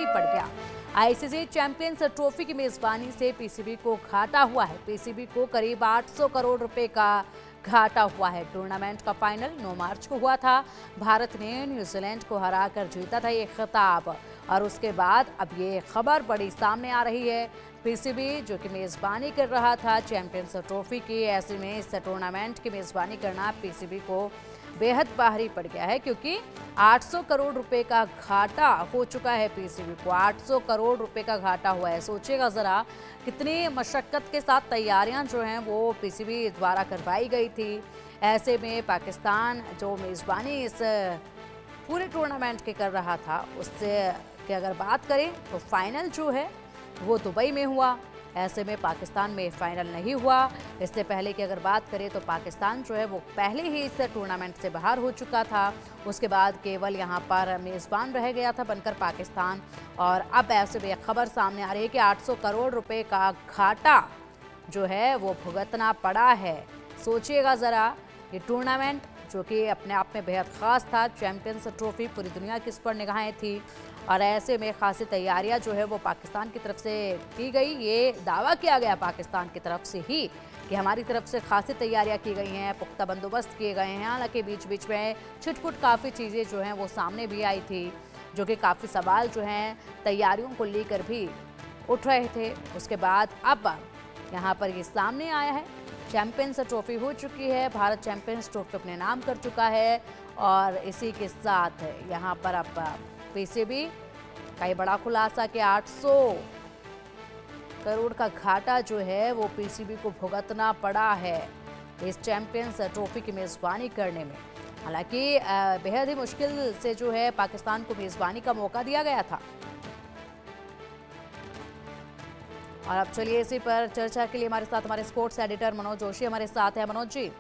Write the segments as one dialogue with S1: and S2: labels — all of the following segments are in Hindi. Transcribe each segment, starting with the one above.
S1: भारी पड़ गया। आईसीसी चैंपियंस ट्रॉफी की मेजबानी से पीसीबी को घाटा हुआ है। पीसीबी को करीब 800 करोड़ रुपए का घाटा हुआ है। टूर्नामेंट का फाइनल 9 मार्च को हुआ था। भारत ने न्यूजीलैंड को हराकर जीता था ये खिताब, और उसके बाद अब ये खबर बड़ी सामने आ रही है। पीसीबी जो कि मेजबानी कर रहा था चैंपियंस ट्रॉफी की, ऐसे में इस टूर्नामेंट की मेजबानी करना पीसीबी को बेहद भारी पड़ गया है, क्योंकि 800 करोड़ रुपए का घाटा हो चुका है। पीसीबी को 800 करोड़ रुपए का घाटा हुआ है। सोचिएगा जरा कितनी मशक्कत के साथ तैयारियां जो हैं वो पीसीबी द्वारा करवाई गई थी। ऐसे में पाकिस्तान जो मेजबानी इस पूरे टूर्नामेंट के कर रहा था, उससे की अगर बात करें तो फाइनल जो है वो दुबई में हुआ। ऐसे में पाकिस्तान में फाइनल नहीं हुआ। इससे पहले की अगर बात करें तो पाकिस्तान जो है वो पहले ही इस टूर्नामेंट से बाहर हो चुका था। उसके बाद केवल यहाँ पर मेज़बान रह गया था बनकर पाकिस्तान, और अब ऐसे में खबर सामने आ रही है कि 800 करोड़ रुपए का घाटा जो है वो भुगतना पड़ा है। सोचिएगा ज़रा, ये टूर्नामेंट जो कि अपने आप में बेहद ख़ास था, चैंपियंस ट्रॉफी, पूरी दुनिया की इस पर निगाहें थी, और ऐसे में खासी तैयारियां जो है वो पाकिस्तान की तरफ से की गई। ये दावा किया गया पाकिस्तान की तरफ से ही कि हमारी तरफ से खासी तैयारियां की गई हैं, पुख्ता बंदोबस्त किए गए हैं। हालांकि बीच बीच में छिटपुट काफ़ी चीज़ें जो हैं वो सामने भी आई थी, जो कि काफ़ी सवाल जो हैं तैयारियों को लेकर भी उठ रहे थे। उसके बाद अब यहाँ पर ये सामने आया है, चैंपियंस ट्रॉफी हो चुकी है, भारत चैंपियंस ट्रॉफी अपने नाम कर चुका है, और इसी के साथ यहाँ पर अब पीसीबी का ये बड़ा खुलासा कि 800 करोड़ का घाटा जो है वो पीसीबी को भुगतना पड़ा है इस चैंपियंस ट्रॉफी की मेज़बानी करने में। हालांकि बेहद ही मुश्किल से जो है पाकिस्तान को मेज़बानी का मौका दिया गया था। और अब चलिए इसी पर चर्चा के लिए हमारे साथ हमारे स्पोर्ट्स एडिटर मनोज जोशी हमारे साथ है। मनोज जी,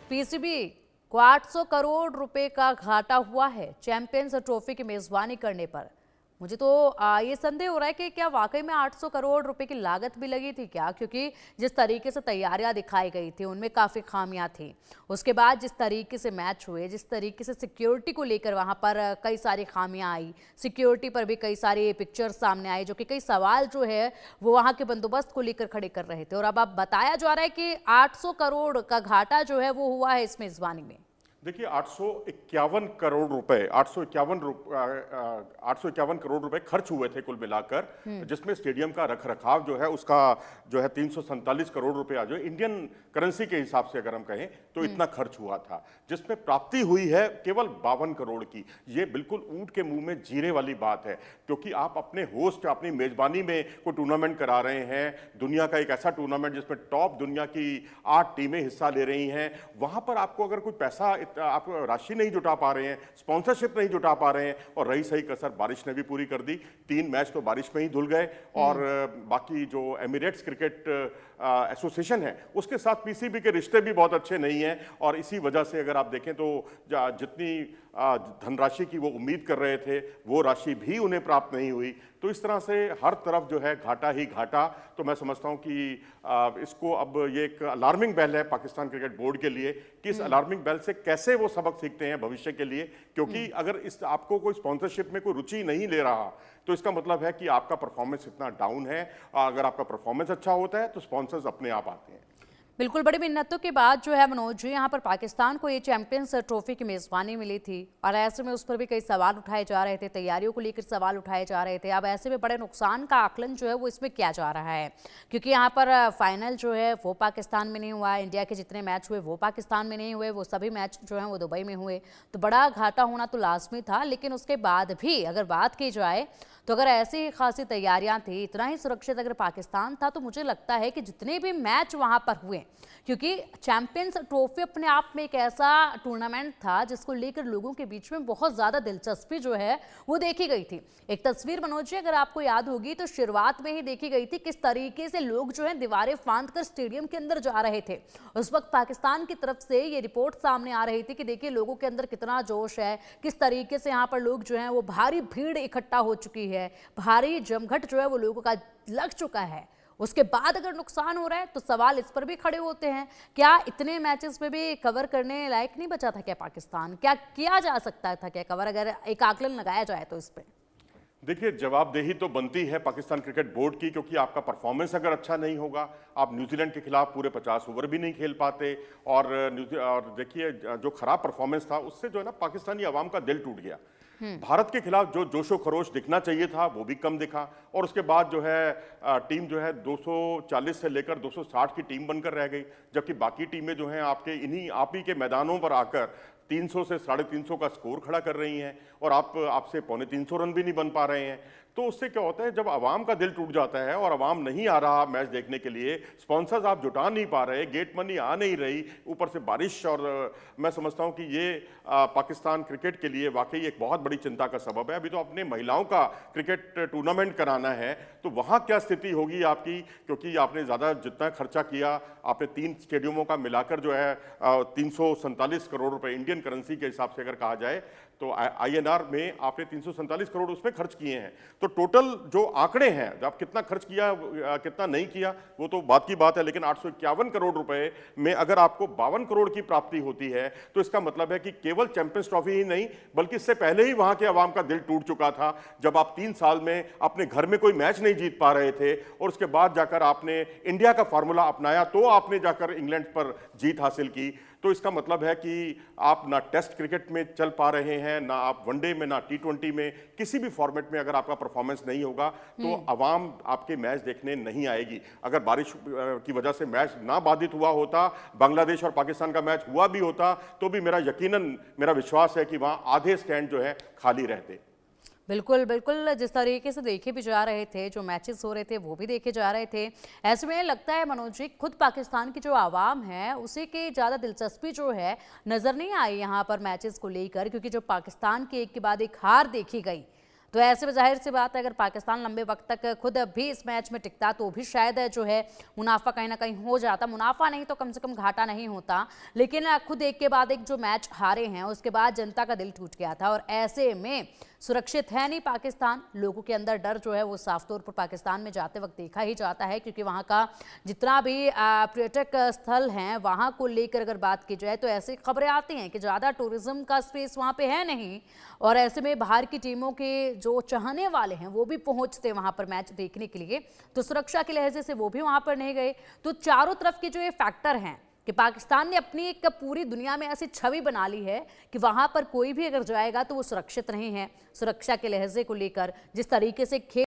S1: पीसीबी को 800 करोड़ रुपए का घाटा हुआ है चैंपियंस ट्रॉफी की मेजबानी करने पर। मुझे तो ये संदेह हो रहा है कि क्या वाकई में 800 करोड़ रुपए की लागत भी लगी थी क्या, क्योंकि जिस तरीके से तैयारियां दिखाई गई थी उनमें काफ़ी खामियां थी। उसके बाद जिस तरीके से मैच हुए, जिस तरीके से सिक्योरिटी को लेकर वहां पर कई सारी खामियां आई, सिक्योरिटी पर भी कई सारी पिक्चर्स सामने आए, जो कि कई सवाल जो है वो वहां के बंदोबस्त को लेकर खड़े कर रहे थे। और अब बताया जा रहा है कि 800 करोड़ का घाटा जो है वो हुआ है इस मेजबानी में।
S2: देखिए 851 करोड़ रुपए 851 करोड़ रुपए खर्च हुए थे कुल मिलाकर, जिसमें स्टेडियम का रखरखाव जो है उसका जो है 347 करोड़ रुपए जो इंडियन करेंसी के हिसाब से अगर हम कहें तो इतना खर्च हुआ था, जिसमें प्राप्ति हुई है केवल 52 करोड़ की। ये बिल्कुल ऊंट के मुंह में जीरे वाली बात है, क्योंकि आप अपने होस्ट अपनी मेजबानी में कोई टूर्नामेंट करा रहे हैं, दुनिया का एक ऐसा टूर्नामेंट जिसमें टॉप दुनिया की 8 टीमें हिस्सा ले रही हैं, वहां पर आपको अगर कोई पैसा आप राशि नहीं जुटा पा रहे हैं, स्पॉन्सरशिप नहीं जुटा पा रहे हैं, और रही सही कसर बारिश ने भी पूरी कर दी। 3 मैच तो बारिश में ही धुल गए, और बाकी जो एमिरेट्स क्रिकेट एसोसिएशन है उसके साथ पीसीबी के रिश्ते भी बहुत अच्छे नहीं हैं, और इसी वजह से अगर आप देखें तो जितनी धनराशि की वो उम्मीद कर रहे थे वो राशि भी उन्हें प्राप्त नहीं हुई। तो इस तरह से हर तरफ जो है घाटा ही घाटा। तो मैं समझता हूं कि इसको अब ये एक अलार्मिंग बेल है पाकिस्तान क्रिकेट बोर्ड के लिए कि इस अलार्मिंग बेल से कैसे वो सबक सीखते हैं भविष्य के लिए, क्योंकि अगर इस आपको कोई स्पॉन्सरशिप में कोई रुचि नहीं ले रहा तो इसका मतलब है कि आपका परफॉर्मेंस इतना डाउन है। अगर आपका परफॉर्मेंस अच्छा होता है तो स्पॉन्सर्स अपने आप आते हैं।
S1: बिल्कुल, बड़ी मिन्नतों के बाद जो है मनोज जी, यहाँ पर पाकिस्तान को ये चैंपियंस ट्रॉफी की मेज़बानी मिली थी, और ऐसे में उस पर भी कई सवाल उठाए जा रहे थे, तैयारियों को लेकर सवाल उठाए जा रहे थे। अब ऐसे में बड़े नुकसान का आकलन जो है वो इसमें किया जा रहा है, क्योंकि यहाँ पर फाइनल जो है वो पाकिस्तान में नहीं हुआ, इंडिया के जितने मैच हुए वो पाकिस्तान में नहीं हुए, वो सभी मैच जो हैं वो दुबई में हुए। तो बड़ा घाटा होना तो लाजमी था, लेकिन उसके बाद भी अगर बात की जाए तो अगर ऐसी खासी तैयारियां थी, इतना ही सुरक्षित अगर पाकिस्तान था, तो मुझे लगता है कि जितने भी मैच वहां पर हुए, क्योंकि चैंपियंस ट्रॉफी अपने आप में एक ऐसा टूर्नामेंट था जिसको लेकर लोगों के बीच में बहुत ज्यादा दिलचस्पी जो है वो देखी गई थी। एक तस्वीर मनोज जी अगर आपको याद होगी तो शुरुआत में ही देखी गई थी किस तरीके से लोग जो है दीवारें फांद कर स्टेडियम के अंदर जा रहे थे। उस वक्त पाकिस्तान की तरफ से ये रिपोर्ट सामने आ रही थी कि देखिए लोगों के अंदर कितना जोश है, किस तरीके से यहाँ पर लोग जो है वो भारी भीड़ इकट्ठा हो चुकी है, भारी जमघट जो है वो लोगों का लग चुका है। उसके बाद अगर नुकसान हो रहा है तो सवाल इस पर भी खड़े होते हैं, क्या इतने मैचेस में भी कवर करने लायक नहीं बचा था क्या पाकिस्तान? क्या किया जा सकता था क्या कवर, अगर एक आकलन लगाया जाए तो इस पे?
S2: देखिए, जवाबदेही तो बनती है पाकिस्तान क्रिकेट बोर्ड की, क्योंकि आपका परफॉर्मेंस अगर अच्छा नहीं होगा, आप न्यूजीलैंड के खिलाफ पूरे 50 ओवर भी नहीं खेल पाते। और देखिए, जो खराब परफॉर्मेंस था उससे जो है ना पाकिस्तानी अवाम का दिल टूट गया। भारत के खिलाफ जो जोशो खरोश दिखना चाहिए था वो भी कम दिखा, और उसके बाद जो है टीम जो है 240 से लेकर 260 की टीम बनकर रह गई, जबकि बाकी टीमें जो हैं आपके आप ही के मैदानों पर आकर 300 से 350 का स्कोर खड़ा कर रही हैं, और आपसे 250 रन भी नहीं बन पा रहे हैं। तो उससे क्या होता है, जब अवाम का दिल टूट जाता है और अवाम नहीं आ रहा मैच देखने के लिए, स्पॉन्सर्स आप जुटा नहीं पा रहे, गेट मनी आ नहीं रही, ऊपर से बारिश, और मैं समझता हूं कि ये पाकिस्तान क्रिकेट के लिए वाकई एक बहुत बड़ी चिंता का सबब है। अभी तो अपने महिलाओं का क्रिकेट टूर्नामेंट कराना है, तो वहां क्या स्थिति होगी आपकी, क्योंकि आपने ज़्यादा जितना खर्चा किया, आपने 3 स्टेडियमों का मिलाकर जो है 347 करोड़ रुपए इंडियन करेंसी के हिसाब से अगर कहा जाए तो INR में आपने 347 करोड़ उसमें खर्च किए हैं। तो टोटल जो आंकड़े हैं, आप कितना खर्च किया कितना नहीं किया वो तो बात की बात है, लेकिन 851 करोड़ रुपए में अगर आपको 52 करोड़ की प्राप्ति होती है तो इसका मतलब है कि केवल चैंपियंस ट्रॉफी ही नहीं, बल्कि इससे पहले ही वहां के अवाम का दिल टूट चुका था, जब आप 3 साल में अपने घर में कोई मैच नहीं जीत पा रहे थे, और उसके बाद जाकर आपने इंडिया का फार्मूला अपनाया, तो आपने जाकर इंग्लैंड पर जीत हासिल की। तो इसका मतलब है कि आप ना टेस्ट क्रिकेट में चल पा रहे हैं, ना आप वनडे में, ना T20 में, किसी भी फॉर्मेट में अगर आपका परफॉर्मेंस नहीं होगा तो अवाम आपके मैच देखने नहीं आएगी। अगर बारिश की वजह से मैच ना बाधित हुआ होता, बांग्लादेश और पाकिस्तान का मैच हुआ भी होता, तो भी मेरा विश्वास है कि वहां आधे स्टैंड जो है खाली रहते।
S1: बिल्कुल बिल्कुल, जिस तरीके से देखे भी जा रहे थे, जो मैचेस हो रहे थे वो भी देखे जा रहे थे, ऐसे में लगता है मनोज जी, खुद पाकिस्तान की जो आवाम है उसे के ज़्यादा दिलचस्पी जो है नज़र नहीं आई यहाँ पर मैचेस को लेकर, क्योंकि जो पाकिस्तान की एक के बाद एक हार देखी गई, तो ऐसे में जाहिर सी बात है अगर पाकिस्तान लंबे वक्त तक खुद भी इस मैच में टिकता तो भी शायद जो है मुनाफा कहीं ना कहीं हो जाता, मुनाफा नहीं तो कम से कम घाटा नहीं होता। लेकिन खुद एक के बाद एक जो मैच हारे हैं उसके बाद जनता का दिल टूट गया था, और ऐसे में सुरक्षित है नहीं पाकिस्तान। लोगों के अंदर डर जो है वो साफ तौर पर पाकिस्तान में जाते वक्त देखा ही जाता है, क्योंकि वहाँ का जितना भी पर्यटक स्थल हैं वहाँ को लेकर अगर बात की जाए तो ऐसी खबरें आती हैं कि ज़्यादा टूरिज्म का स्पेस वहाँ पे है नहीं, और ऐसे में बाहर की टीमों के जो चाहने वाले हैं वो भी पहुँचते वहाँ पर मैच देखने के लिए, तो सुरक्षा के लिहाजे से वो भी वहाँ पर नहीं गए। तो चारों तरफ के जो ये फैक्टर हैं कि पाकिस्तान ने अपनी एक पूरी दुनिया में ऐसी छवि बना ली है कि वहां पर कोई भी अगर जाएगा तो वो सुरक्षित नहीं है। सुरक्षा के लहजे को लेकर जिस तरीके से खेल